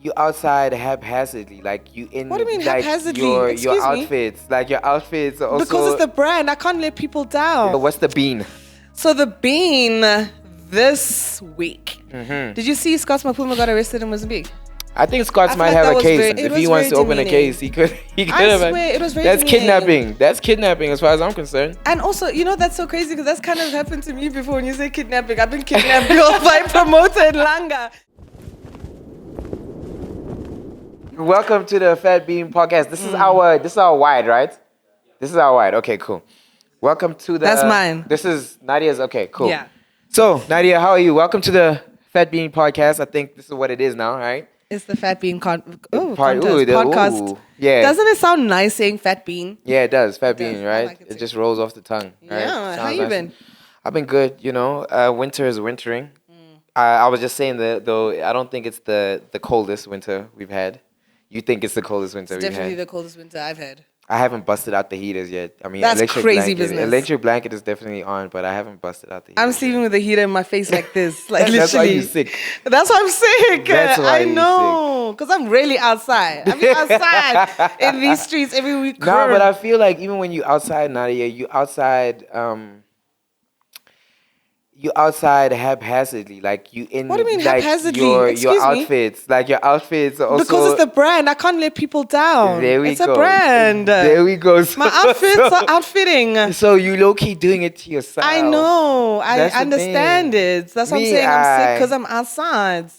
you outside haphazardly, like you in. What do you mean like haphazardly? your Excuse me? outfits, like your outfits are also. Because it's the brand. I can't let people down. What's the bean? So the bean this week. Did you see Scott Mapuma got arrested in Mozambique? I think Scott I might feel like have that a was case. very- And it if was he wants to very open a demeaning. case, he could. I have. swear, it was very That's demeaning. kidnapping. That's kidnapping, as far as I'm concerned. And also, that's so crazy because that's kind of happened to me before. When you say kidnapping, I've been kidnapped by a promoter in Langa. Welcome to the Fat Bean Podcast. This is our wide, right? This is our wide. Okay, cool. Welcome to the. That's mine. This is Nadia's. Okay, cool. Yeah. So Nadia, how are you? Welcome to the Fat Bean Podcast. I think this is what it is now, right? It's the Fat Bean podcast. Yeah. Doesn't it sound nice saying Fat Bean? Yeah, it does. Fat It does. Bean, I right? like it It too. just rolls off the tongue. Right? Yeah. How Sounds you nice. been? I've been good. Winter is wintering. I was just saying that though. I don't think it's the coldest winter we've had. You think it's the coldest winter It's we've definitely had? the coldest winter I've had. I haven't busted out the heaters yet. I mean, That's electric crazy blanket. business. Electric blanket is definitely on, but I haven't busted out the heaters. I'm sleeping with the heater in my face like this, like literally. That's why you're sick. That's why I'm sick. That's why I you're know, because I'm really outside. I'm outside in these streets every week. No, but I feel like even when you outside, Nadia, you outside haphazardly, like you in. What do you mean like haphazardly? Your Excuse me? outfits, like your outfits are also. Because it's the brand. I can't let people down. There we it's go. a brand. There we go. My outfits are outfitting. So you low key doing it to yourself. I know. I That's the understand thing. it. That's what I'm Me, saying. I'm sick because I'm outside.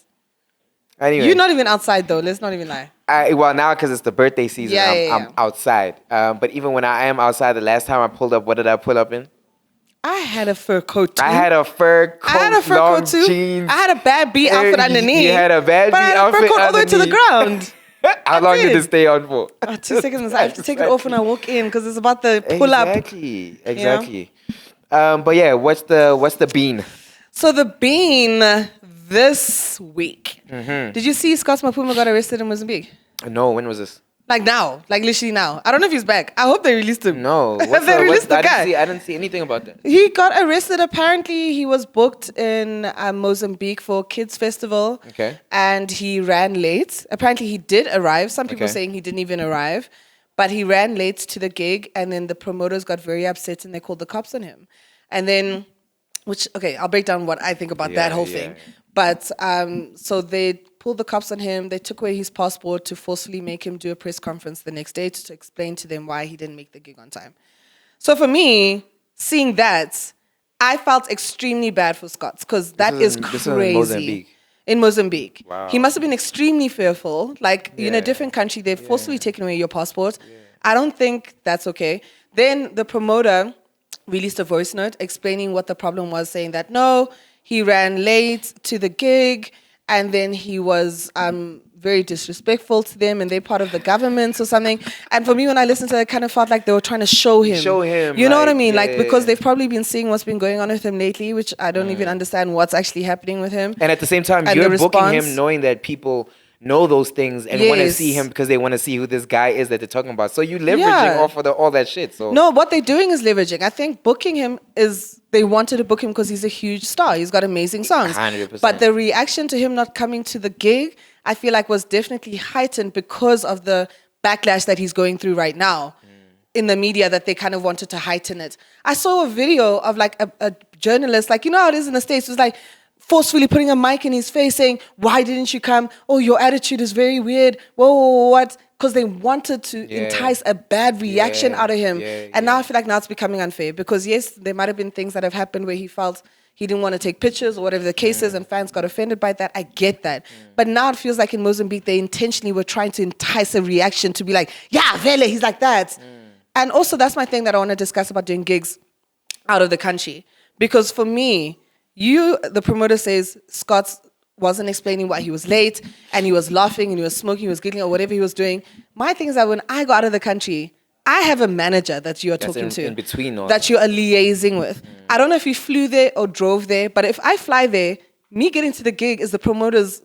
Anyway, You're not even outside though. Let's not even lie. well, now because it's the birthday season, Yeah, I'm outside. But even when I am outside, the last time I pulled up, what did I pull up in? I had a fur coat too. I had a fur coat, long coat too. jeans. I had a bad B outfit underneath. You had a bad but B I had a fur outfit coat all the way to the ground. How long did did. it stay on for? 2 seconds. I have to take it off when I walk in because it's about the pull up. Exactly. But yeah, what's the bean? So the bean this week. Did you see Scott Mapuma got arrested in Mozambique? No, when was this? Like now, like literally now. I don't know if he's back. I hope they released him. No, They released the guy. I didn't see anything about that. He got arrested. Apparently, he was booked in Mozambique for a kids festival. Okay. And he ran late. Apparently, he did arrive. Some people Okay. saying he didn't even arrive, but he ran late to the gig. And then the promoters got very upset and they called the cops on him. And then, I'll break down what I think about that whole thing. But so they pulled the cops on him. They took away his passport to forcefully make him do a press conference the next day to explain to them why he didn't make the gig on time. So for me, seeing that, I felt extremely bad for Scott because that is crazy. This is in Mozambique. In Mozambique. Wow. He must have been extremely fearful. Like, in a different country, they've forcefully taken away your passport. I don't think that's okay. Then the promoter released a voice note explaining what the problem was, saying that, no, he ran late to the gig, and then he was very disrespectful to them, and they're part of the government or something. And for me, when I listened to it, I kind of felt like they were trying to show him. You know what I mean? Like, because they've probably been seeing what's been going on with him lately, which I don't even understand what's actually happening with him. And at the same time, And you're the booking response- him knowing that people know those things and want to Yes. see him because they want to see who this guy is that they're talking about. So you leveraging Yeah. off of all that shit. So No, what they're doing is leveraging. I think booking him is, they wanted to book him because he's a huge star. He's got amazing songs. 100%. But the reaction to him not coming to the gig, I feel like was definitely heightened because of the backlash that he's going through right now in the media, that they kind of wanted to heighten it. I saw a video of like a journalist, like, you know how it is in the States, it was like, forcefully putting a mic in his face saying, why didn't you come? Oh, your attitude is very weird. Whoa, what? Because they wanted to entice a bad reaction out of him. And now I feel like now it's becoming unfair because yes, there might have been things that have happened where he felt he didn't want to take pictures or whatever the case is, and fans got offended by that. I get that. But now it feels like in Mozambique, they intentionally were trying to entice a reaction to be like, yeah, Vele, he's like that. And also that's my thing that I want to discuss about doing gigs out of the country. Because for me, the promoter says Scott wasn't explaining why he was late, and he was laughing and he was smoking, he was giggling or whatever he was doing. My thing is that when I go out of the country, I have a manager that you're talking to. in between all that you are liaising with. I don't know if you flew there or drove there, but if I fly there, me getting to the gig is the promoter's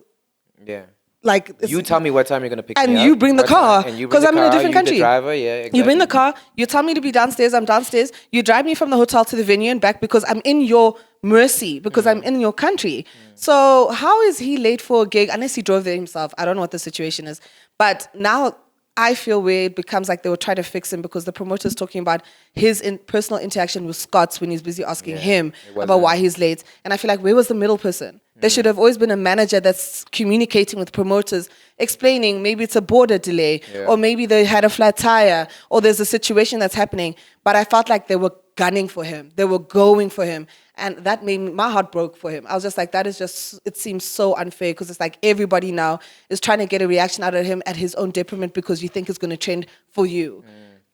like You tell me what time you're gonna pick and me up. you bring the what car time, and you bring because the I'm in a car, different you country. The driver, yeah, exactly. You bring the car. You tell me to be downstairs. I'm downstairs. You drive me from the hotel to the venue and back because I'm in your mercy because I'm in your country. So how is he late for a gig unless he drove there himself? I don't know what the situation is, but now I feel where it becomes like they were trying to fix him because the promoter's talking about his personal interaction with Scott's when he's busy asking him about why he's late. And I feel like, where was the middle person? There should have always been a manager that's communicating with promoters, explaining maybe it's a border delay, or maybe they had a flat tire, or there's a situation that's happening. But I felt like they were gunning for him. They were going for him. And that made my heart broke for him. I was just like, that is just, it seems so unfair because it's like everybody now is trying to get a reaction out of him at his own detriment because you think it's going to trend for you.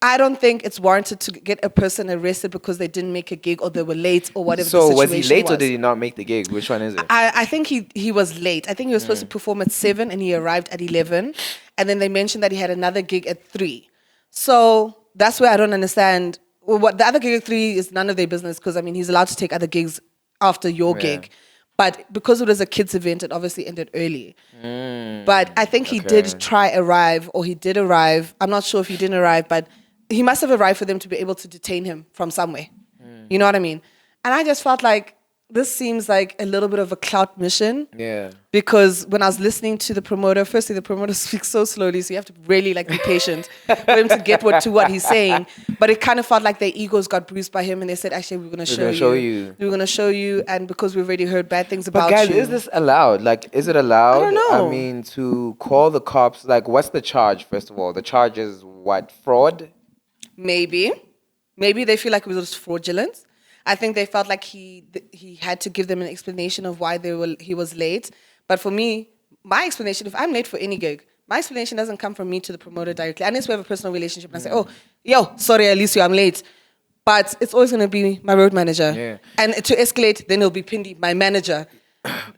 I don't think it's warranted to get a person arrested because they didn't make a gig or they were late or whatever the So situation was he late or did he not make the gig? Which one is it? I think he was late. I think he was supposed to perform at 7 and he arrived at 11. And then they mentioned that he had another gig at 3. So that's where I don't understand. Well, what the other gig at 3 is none of their business because, I mean, he's allowed to take other gigs after your gig. But because it was a kids event, it obviously ended early. But I think he did arrive, or he did arrive. I'm not sure if he didn't arrive, but he must have arrived for them to be able to detain him from somewhere. You know what I mean? And I just felt like this seems like a little bit of a clout mission. Yeah. Because when I was listening to the promoter, firstly, the promoter speaks so slowly, so you have to really like be patient for him to get what he's saying. But it kind of felt like their egos got bruised by him, and they said, "Actually, we're going to show you. We're going to show you." And because we've already heard bad things about you. But guys, is this allowed? Like, is it allowed? I don't know. I mean, to call the cops. Like, what's the charge? First of all, the charge is what? Fraud. Maybe they feel like it was fraudulent. I think they felt like he had to give them an explanation of why he was late. But for me, my explanation, if I'm late for any gig, my explanation doesn't come from me to the promoter directly. Unless we have a personal relationship and I say, oh, yo, sorry, Alicia, I'm late. But it's always going to be my road manager. Yeah. And to escalate, then it'll be Pindi, my manager.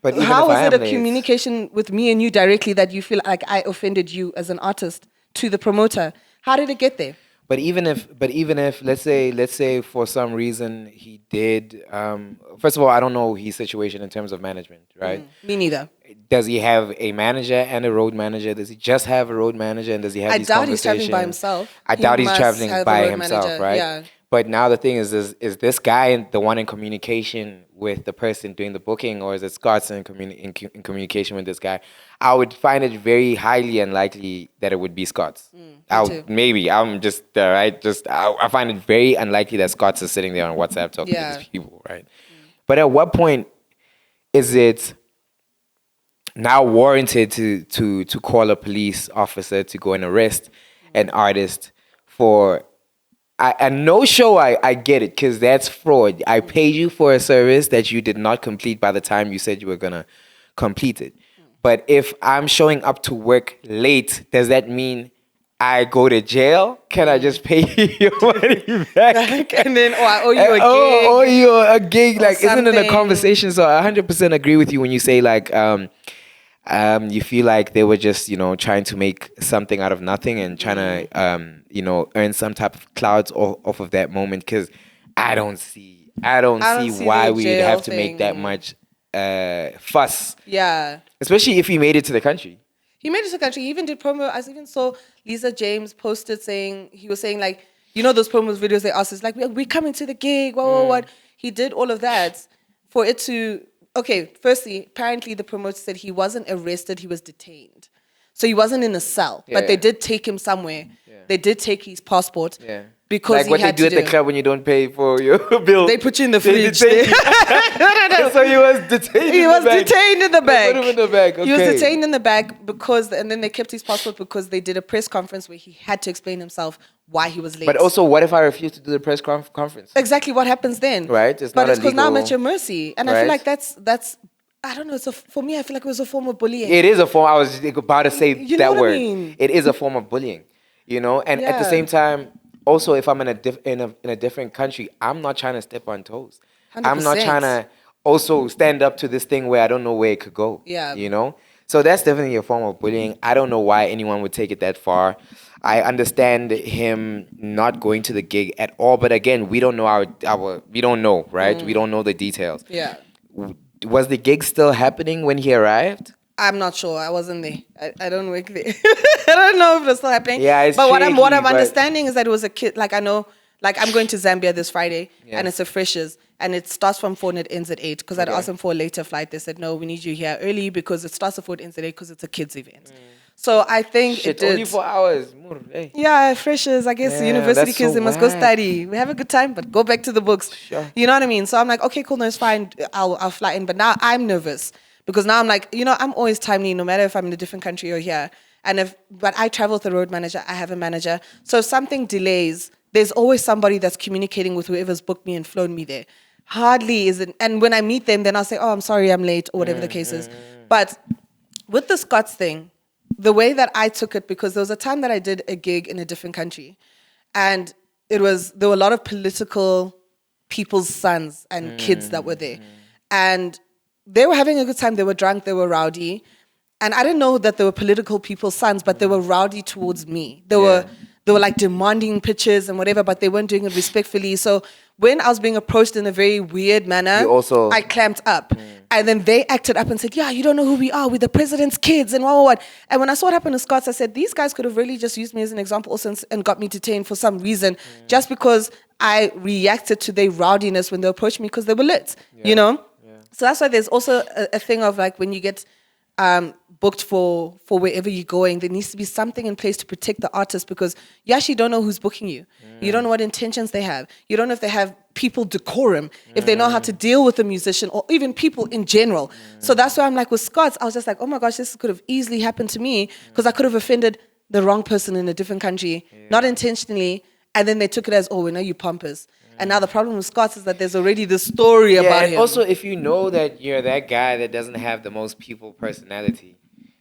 But even how if is it a late, communication with me and you directly that you feel like I offended you as an artist to the promoter? How did it get there? But even if let's say for some reason he did, first of all, I don't know his situation in terms of management, right? Me neither. Does he have a manager and a road manager? Does he just have a road manager, and does he have I these doubt he's conversations? traveling by himself. I He doubt he's must traveling have a by road himself, manager, right? yeah. But now the thing is this guy the one in communication with the person doing the booking, or is it Scott's in communication with this guy? I would find it very highly unlikely that it would be Scott's. Maybe I'm just right. I find it very unlikely that Scott's is sitting there on WhatsApp talking to these people, right? But at what point is it now warranted to call a police officer to go and arrest an artist for a no-show? I get it, because that's fraud. I paid you for a service that you did not complete by the time you said you were going to complete it. But if I'm showing up to work late, does that mean I go to jail? Can I just pay you your money back? And then, I owe you a gig. Oh, you a gig. Like, isn't it a something. conversation? So I 100% agree with you when you say, like, you feel like they were just, trying to make something out of nothing and trying to, earn some type of clouds off of that moment. Because I don't see why we would have to make that much fuss. Yeah. Especially if he made it to the country. He made it to the country. He even did promo. I even saw Lisa James posted saying, he was saying, like, those promo videos they asked us, like, we're coming to the gig, what. He did all of that for it to, okay, firstly, apparently the promoter said he wasn't arrested, he was detained. So he wasn't in a cell, but they did take him somewhere. Yeah. They did take his passport. Yeah. Because like what they do at the club when you don't pay for your bill. They put you in the fridge. No. So he was detained. He was detained in the back. They put him in the back. Okay. He was detained in the back and then they kept his passport because they did a press conference where he had to explain himself why he was late. But also, what if I refuse to do the press conference? Exactly, what happens then? Right, it's because now I'm at your mercy, and I feel like that's. I don't know. For me, I feel like it was a form of bullying. It is a form. I was about to say that word. I mean? It is a form of bullying, and at the same time. Also, if I'm in a different country, I'm not trying to step on toes. 100%. I'm not trying to also stand up to this thing where I don't know where it could go. Yeah. So that's definitely a form of bullying. I don't know why anyone would take it that far. I understand him not going to the gig at all, but again, we don't know we don't know, right? We don't know the details. Yeah. Was the gig still happening when he arrived? I'm not sure. I wasn't there. I don't work there. I don't know if it's still happening. Yeah, it's but what shaky, I'm but- understanding is that it was a kid. Like I know, like I'm going to Zambia this Friday, Yeah. and it's a freshers, and it starts from 4 and it ends at 8. Because I'd Okay. asked them for a later flight. They said no, we need you here early because it starts at 4 and ends at 8 because it's a kids event. So I think Shit, it did. only 4 hours. Mur, hey. Yeah, freshers. I guess Yeah, university that's kids, so they must go whack. study. We have a good time, but go back to the books. Sure. You know what I mean? So I'm like, okay, cool, no, it's fine. I'll fly in. But now I'm nervous because now I'm like, I'm always timely, no matter if I'm in a different country or here. But I travel with a road manager. I have a manager. So if something delays, there's always somebody that's communicating with whoever's booked me and flown me there. Hardly is it. And when I meet them, then I'll say, oh, I'm sorry, I'm late or whatever the case is. But with the Scots thing, the way that I took it, because there was a time that I did a gig in a different country, and there were a lot of political people's sons and kids that were there, and they were having a good time. They were drunk, they were rowdy, and I didn't know that they were political people's sons, but they were rowdy towards me. They were like demanding pictures and whatever, but they weren't doing it respectfully. So when I was being approached in a very weird manner, I clamped up. And then they acted up and said, yeah, you don't know who we are. We're the president's kids and what. And when I saw what happened to Scots, I said, these guys could have really just used me as an example also and got me detained for some reason, just because I reacted to their rowdiness when they approached me because they were lit, So that's why there's also a thing of like when you get booked for wherever you're going, there needs to be something in place to protect the artist, because you actually don't know who's booking you. You don't know what intentions they have. You don't know if they have people decorum, if they know how to deal with a musician or even people in general. So that's why I'm like with Scots, I was just like, oh my gosh, this could have easily happened to me because I could have offended the wrong person in a different country, not intentionally. And then they took it as, oh, we know you pompous. And now the problem with Scots is that there's already this story about and him. also, if you know that you're that guy that doesn't have the most people personality,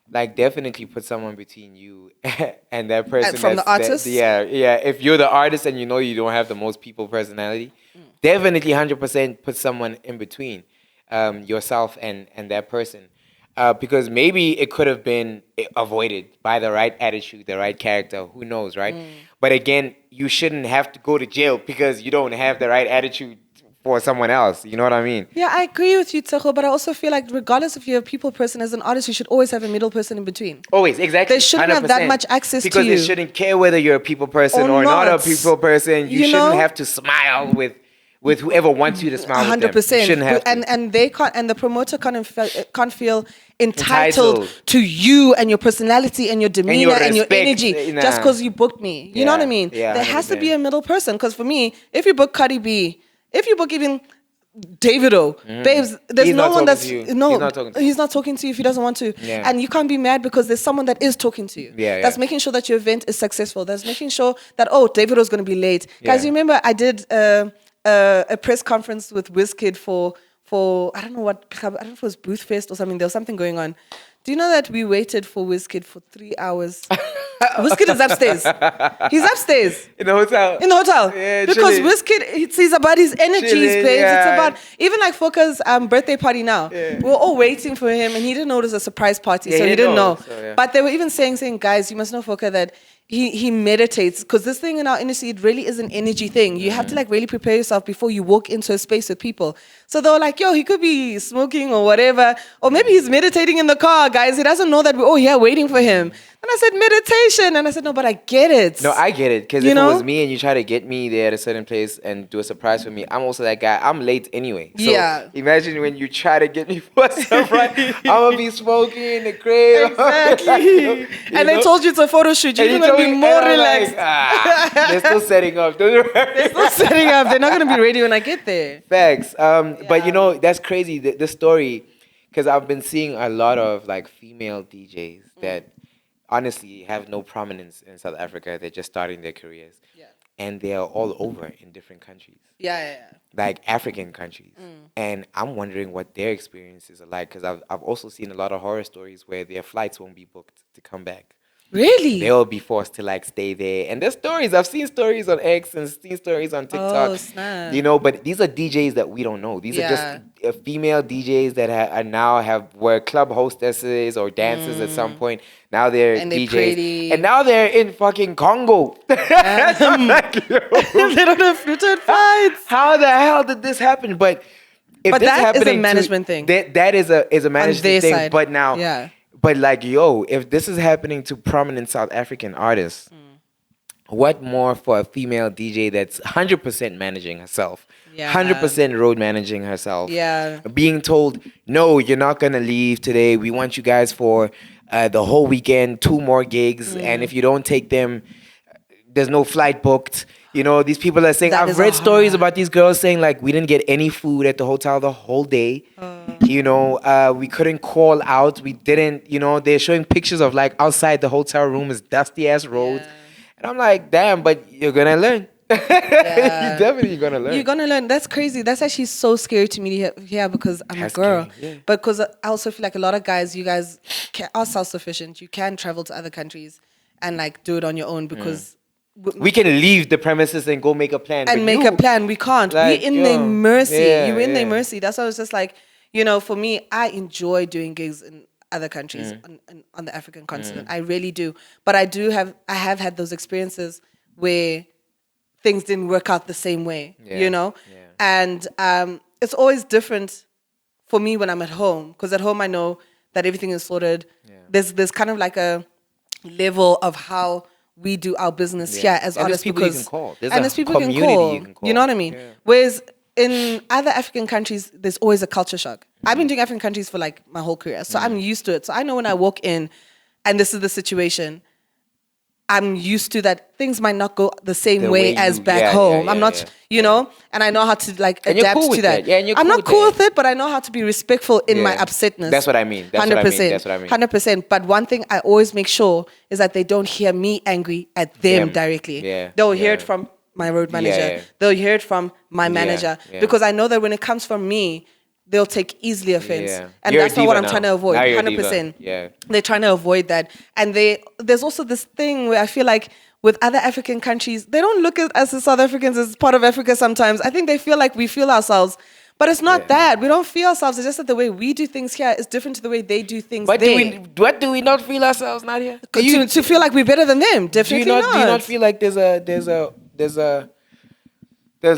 like definitely put someone between you and that person. From the artist? Yeah. If you're the artist and you know you don't have the most people personality, definitely 100% put someone in between yourself and that person. Because maybe it could have been avoided by the right attitude, the right character, who knows, right? But again, you shouldn't have to go to jail because you don't have the right attitude for someone else. You know what I mean? Yeah, I agree with you, Tshego, but I also feel like regardless if you're a people person, as an artist, you should always have a middle person in between. Always, exactly. They shouldn't have that much access to you. Because they shouldn't care whether you're a people person or not a people person. You shouldn't have to smile with whoever wants you to smile with them. 100%. You shouldn't have to. And they can't, and the promoter can't feel entitled to you and your personality and your demeanor and your energy just because you booked me. You know what I mean? Yeah, there has to be a middle person, because for me, if you book Cardi B, if you book even Davido, babes, there's no one that's he's not talking to you if he doesn't want to, and you can't be mad because there's someone that is talking to you. That's making sure that your event is successful. That's making sure that Davido's going to be late. Guys, you remember I did a press conference with Wizkid for I don't know if it was Booth Fest or something. There was something going on. Do you know that we waited for Wizkid for 3 hours? Wizkid is upstairs. He's upstairs. In the hotel? In the hotel. Yeah, because Wizkid, it's about his energies, babes. It's about, even like Foka's birthday party now. We were all waiting for him and he didn't know it was a surprise party. So he didn't know. So, but they were even saying, guys, you must know, Foka, that he meditates, because this thing in our industry, it really is an energy thing. You have to like really prepare yourself before you walk into a space with people. So they were like, he could be smoking or whatever, or maybe he's meditating in the car, guys. He doesn't know that we're all here waiting for him. And I said, meditation. And I said, no, but I get it. No, I get it. Because if it was me and you try to get me there at a certain place and do a surprise for me, I'm also that guy. I'm late anyway. So imagine when you try to get me for a surprise. I'm going to be smoking in the crib. Exactly. And they told you it's a photo shoot. You're going to be more relaxed. Like, they're still setting up. Don't worry. They're still setting up. They're not going to be ready when I get there. Facts. But that's crazy. The story, because I've been seeing a lot of like female DJs that honestly have no prominence in South Africa. They're just starting their careers. And they're all over in different countries. Like African countries. And I'm wondering what their experiences are like, because I've also seen a lot of horror stories where their flights won't be booked to come back. Really? They'll be forced to like stay there. And there's stories. I've seen stories on X and seen stories on TikTok. Oh, snap. But these are DJs that we don't know. These are just female DJs that were club hostesses or dancers at some point. Now they're DJs. Pretty. And now they're in fucking Congo. I'm like, they don't have fluted fights. How the hell did this happen? But if this that is a happening management thing. That is a management thing. side. But now But like, yo, if this is happening to prominent South African artists, what more for a female DJ that's 100% managing herself, Yeah. 100% road managing herself, Yeah. being told, no, you're not gonna leave today. We want you guys for the whole weekend, 2 more gigs, and if you don't take them, there's no flight booked. You know, these people are saying, That I've is read a stories hard- about these girls saying, like, we didn't get any food at the hotel the whole day. You know, we couldn't call out. We didn't, you know, they're showing pictures of like outside the hotel room is dusty ass roads. Yeah. And I'm like, damn, but you're going to learn. Yeah. You're definitely going to learn. You're gonna learn. That's crazy. That's actually so scary to me here because I'm That's a girl. scary, yeah. But because I also feel like a lot of guys, you guys are self-sufficient. You can travel to other countries and like do it on your own because We can leave the premises and go make a plan. and but make you, a plan. We can't. like, We in their yo, mercy. yeah, You in their yeah. mercy. That's why I was just like, you know, for me, I enjoy doing gigs in other countries on the African continent. I really do. But I have had those experiences where things didn't work out the same way, Yeah, you know? yeah. And it's always different for me when I'm at home because at home I know that everything is sorted. Yeah. There's kind of like a level of how we do our business Yeah. here as And there's artists people you because can call. There's and a there's people you can community call. you can call. You know what I mean? Yeah. Whereas in other African countries, there's always a culture shock. I've been doing African countries for like my whole career, so I'm used to it. So I know when I walk in, and this is the situation, I'm used to that things might not go the same The way way as you- back yeah, home. yeah, I'm not, yeah, you know, and I know how to like And you're adapt cool to with that. that. Yeah, and you're I'm cool not with cool that. with it, but I know how to be respectful in my Yeah. upsetness. That's what I mean. That's what I mean. That's what I mean. 100%. But one thing I always make sure is that they don't hear me angry at them Them. directly. Yeah, They'll hear it yeah. from my road manager. Yeah. They'll hear it from my manager. yeah. Because I know that when it comes from me, they'll take easily offense. Yeah. And You're a that's not what diva I'm now. trying to avoid. Now you're a diva. 100%. Yeah. They're trying to avoid that. And there's also this thing where I feel like with other African countries, they don't look at us as South Africans as part of Africa sometimes. I think they feel like we feel ourselves. But it's not that. We don't feel ourselves. It's just that the way we do things here is different to the way they do things But there. what do we not feel ourselves, Nadia? To feel like we're better than them. Definitely do you not feel like there's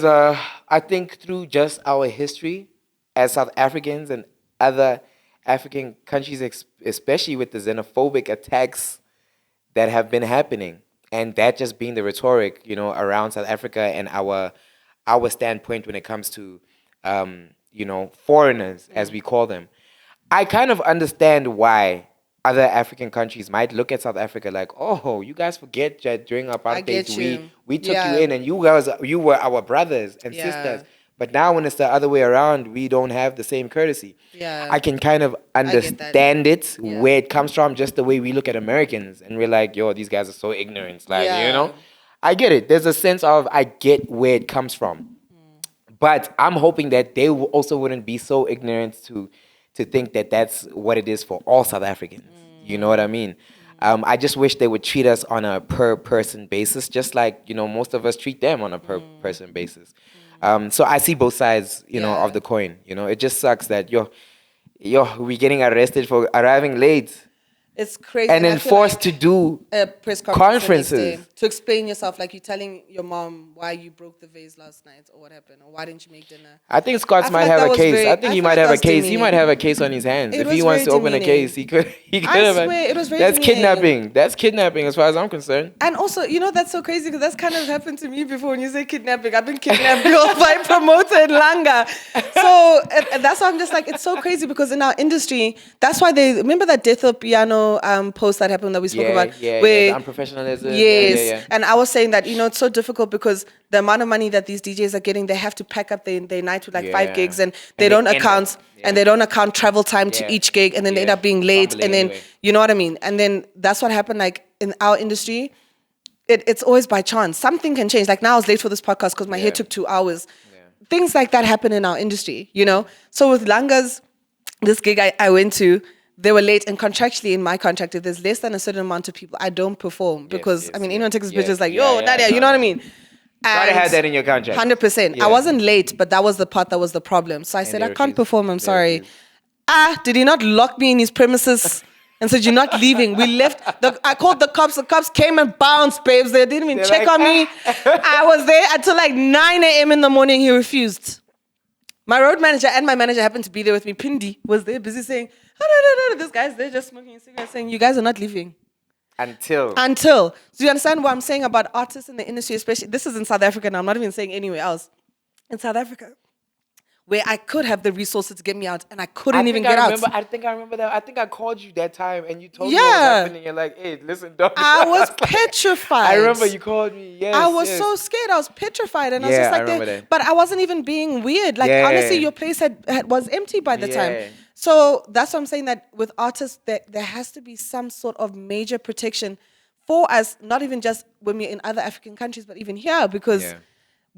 a I think through just our history as South Africans and other African countries, especially with the xenophobic attacks that have been happening, and that just being the rhetoric, you know, around South Africa and our standpoint when it comes to you know, foreigners as we call them. I kind of understand why other African countries might look at South Africa like, oh, you guys forget that during I get apartheid you. we took Yeah. you in and you were our brothers and Yeah. sisters. But now when it's the other way around, we don't have the same courtesy. Yeah. I can kind of get that. understand it, Yeah. where it comes from, just the way we look at Americans and we're like, yo, these guys are so ignorant. Like, Yeah. you know? I get it. There's a sense of I get where it comes from. But I'm hoping that they also wouldn't be so ignorant to think that that's what it is for all South Africans. You know what I mean? I just wish they would treat us on a per person basis, just like, you know, most of us treat them on a per person basis. So I see both sides, you know, Yeah. of the coin. You know, it just sucks that we're getting arrested for arriving late It's crazy. and I then feel forced like to do a press conference the next conferences. day to explain yourself, like you're telling your mom why you broke the vase last night or what happened or why didn't you make dinner. I think Scott's I feel might like have that a was case. very- I think I he feel might like have that a was case. He demeaning. might have a case on his hands. It If was he wants very to open a demeaning. case, he could I have. swear, it was very That's demeaning. kidnapping. That's kidnapping as far as I'm concerned. And also, you know, that's so crazy because that's kind of happened to me before. When you say kidnapping, I've been kidnapped by a promoter in Langa. So and that's why I'm just like, it's so crazy because in our industry, that's why they remember that Death of Piano post that happened that we spoke about. Yeah, where the unprofessionalism. Yes. Yeah. And I was saying that, you know, it's so difficult because the amount of money that these DJs are getting, they have to pack up their night with like Yeah. 5 gigs and And they they don't end up- account yeah. and they don't account travel time to Yeah. each gig and then they end Yeah. up being late Fumbling and then anyway. you know what I mean? And then that's what happened like in our industry. It's always by chance. Something can change. Like now I was late for this podcast because my hair Yeah. took 2 hours. Yeah. Things like that happen in our industry, you know? So with Langa's, this gig I went to, they were late and contractually in my contract, if there's less than a certain amount of people, I don't perform because, yes, I mean, yeah. anyone takes his Yeah. pictures like, Yeah, yo, yeah, Nadia, you no, know what I no. mean? Gotta have that in your contract. 100%. Yeah. I wasn't late, but that was the part that was the problem. So I said, they I can't refused. perform, I'm They sorry. refused. Did he not lock me in his premises and said, you're not leaving? We left. I called the cops came and bounced, babes. They didn't even They're check like, on me. I was there until like 9 a.m. in the morning. He refused. My road manager and my manager happened to be there with me. Pindi was there busy saying, no. This guy's there just smoking a cigarette saying, you guys are not leaving. Until. So you understand what I'm saying about artists in the industry, especially, this is in South Africa now, I'm not even saying anywhere else. In South Africa, where I could have the resources to get me out and I couldn't even get out. I think I remember that. I think I called you that time and you told me what was happening. You're like, hey, listen, don't. I was petrified. I remember you called me. Yes, I was so scared. I was petrified. And I was Yeah, just I like, remember that. but I wasn't even being weird. Like, Yeah. honestly, your place was empty by the Yeah. time. So that's what I'm saying, that with artists, there has to be some sort of major protection for us, not even just when we're in other African countries, but even here, because Yeah.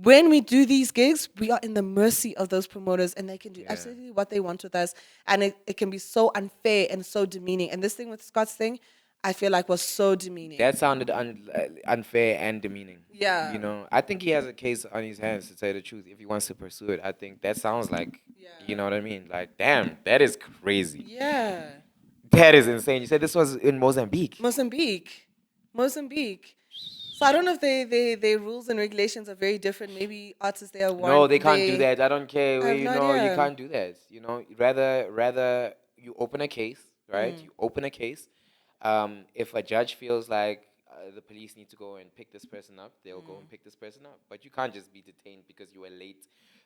when we do these gigs, we are in the mercy of those promoters and they can do absolutely what they want with us. And it can be so unfair and so demeaning. And this thing with Scott's thing, I feel like was so demeaning. That sounded unfair and demeaning. Yeah. You know, I think he has a case on his hands, to tell the truth, if he wants to pursue it. I think that sounds like, you know what I mean? Like, damn, that is crazy. Yeah. That is insane. You said this was in Mozambique. Mozambique. So I don't know if their rules and regulations are very different. Maybe artists there are No, they can't do that. I don't care. I have You no know, idea. you can't do that. You know, rather you open a case, right? Mm. You open a case. If a judge feels like the police need to go and pick this person up, they'll go and pick this person up. But you can't just be detained because you were late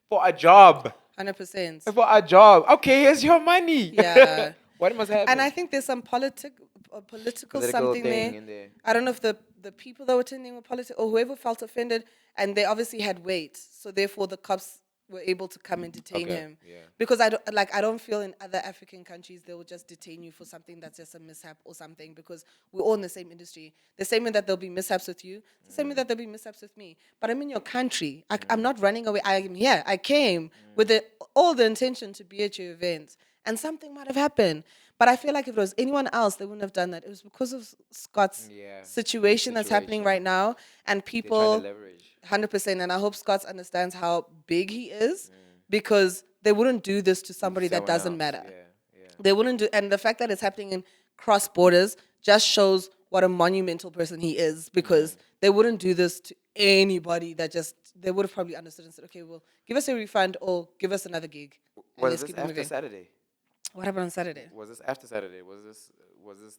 for a job. 100%. For a job. Okay, here's your money. Yeah. What must happen? And I think there's some political something thing there. in there. I don't know if the people that were attending were political or whoever felt offended, and they obviously had weight, so therefore the cops were able to come and detain him. Yeah. Because I don't feel in other African countries they will just detain you for something that's just a mishap or something, because we're all in the same industry. The same way that there'll be mishaps with you, the same way that there'll be mishaps with me. But I'm in your country. I'm not running away. I am here. I came with all the intention to be at your event, and something might have happened. But I feel like if it was anyone else, they wouldn't have done that. It was because of Scott's situation that's happening right now, and people. They're trying to leverage. 100%, and I hope Scott understands how big he is, because they wouldn't do this to somebody that Someone doesn't else. matter. Yeah. They wouldn't do, and the fact that it's happening in cross borders just shows what a monumental person he is, because they wouldn't do this to anybody that they would have probably understood and said, okay, well, give us a refund or give us another gig. and Was let's this keep it after moving. Saturday? What happened on Saturday? Was this after Saturday?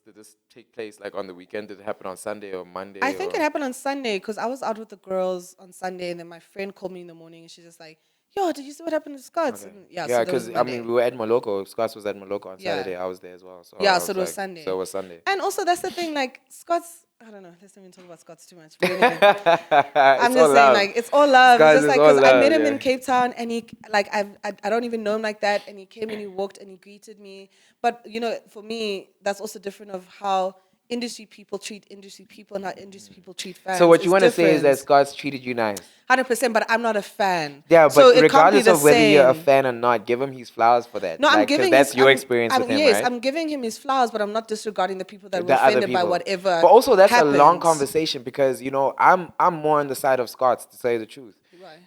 Did this take place like on the weekend? Did it happen on Sunday or Monday? I think or? it happened on Sunday, because I was out with the girls on Sunday, and then my friend called me in the morning, and she's just like, yo, did you see what happened to Scott's? Okay. And Yeah, so that was because Monday. we were at Moloko. Scott's was at Moloko on Yeah. Saturday. I was there as well. So Yeah, I so it was like- Sunday. So it was Sunday. And also, that's the thing, like, Scott's, I don't know, let's not even talk about Scott's too much. But anyway, I'm It's all just saying, love. like, it's all love. Scott's It's just is like, all because I met love, him yeah. in Cape Town, and he, like, I don't even know him like that, and he came and he walked and he greeted me. But, you know, for me, that's also different of how industry people treat industry people and how industry people treat fans. So what you It's want to say is that different. Scott's treated you nice. 100%, but I'm not a fan. Yeah, So but it can't be regardless the of whether you're a same. fan or not, give him his flowers for that. No, I'm Like, 'cause giving that's his, your I'm- experience I'm- with him, yes, right? I'm giving him his flowers, but I'm not disregarding the people that were The other offended by people. whatever. But also, that's happened. a long conversation, because you know I'm more on the side of Scott's, to tell you the truth.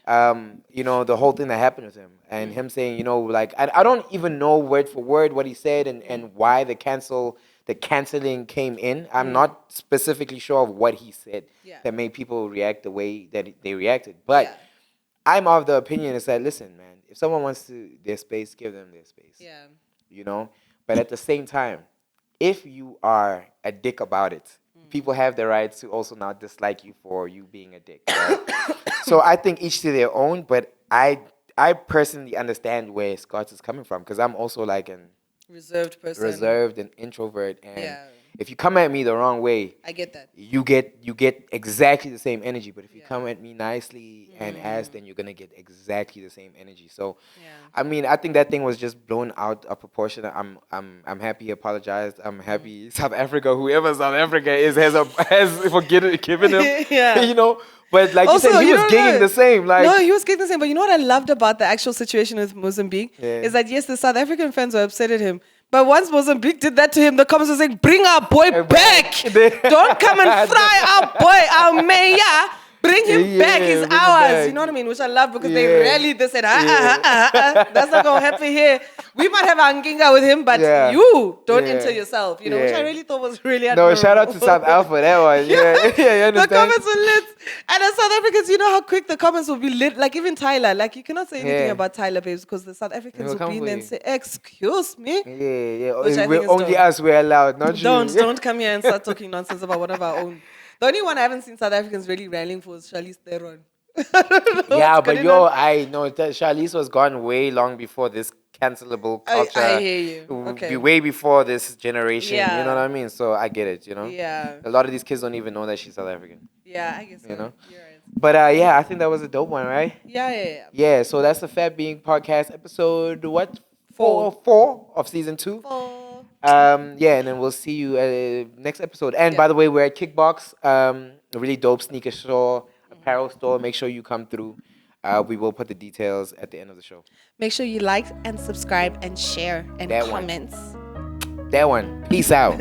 Why? You know, the whole thing that happened with him and him saying, you know, like I don't even know word for word what he said and why the canceling came in. I'm not specifically sure of what he said that made people react the way that they reacted. But Yeah. I'm of the opinion is that, listen, man, if someone wants their space, give them their space. Yeah. You know? But at the same time, if you are a dick about it, people have the right to also now dislike you for you being a dick. Right? So I think each to their own, but I personally understand where Scott is coming from, because I'm also like an Reserved person. reserved and introvert, and Yeah. if you come at me the wrong way, I get that. you get exactly the same energy. But if you Yeah. come at me nicely and ask, then you're gonna get exactly the same energy. So, Yeah. I mean, I think that thing was just blown out of proportion. I'm happy he apologized. I'm happy South Africa, whoever South Africa is, has forgiven him. Yeah. You know. But like Also, you said, he you was don't gigging know. the same. Like, No, he was getting the same. But you know what I loved about the actual situation with Mozambique is that yes, the South African fans were upset at him. But once Mozambique did that to him, the comments were saying, "Bring our boy back! Don't come and fry our boy, our mayor. Bring him back. He's bring him ours. back. You know what I mean? Which I love because they Yeah. rarely they said, that's not gonna happen here. We might have anginga with him, but Yeah. you don't Yeah. enter yourself. You know, which I Yeah. really thought was really No, admirable. shout out to South Alpha. That one. Yeah. Yeah, you The understand? comments were lit. And as South Africans, you know how quick the comments will be lit. Like even Tyler, like you cannot say anything Yeah. about Tyler, babes, because the South Africans He'll will come be in for there you. and say, excuse me. Yeah, yeah. Which I think We're is only dope. us. We're allowed, not you. Don't come here and start talking nonsense about one of our own. The only one I haven't seen South Africans really rallying for is Charlize Theron. I don't know Yeah, what's but going yo, on. I know that Charlize was gone way long before this cancelable I culture. hear you. Okay. Way before this generation. You know Yeah. what I mean? So I get it. Yeah. A lot of these kids don't even know that she's South African. Yeah, I guess so. You know? You're right. But yeah, I think that was a dope one, right? Yeah. Yeah. So that's the Fat Being Podcast episode. What? Four. Four of season 2. Oh. Yeah, and then we'll see you next episode. And Yeah. by the way, we're at Kickbox, a really dope sneaker store, apparel store. Make sure you come through. We will put the details at the end of the show. Make sure you like and subscribe and share and That one. comments. That one. Peace out.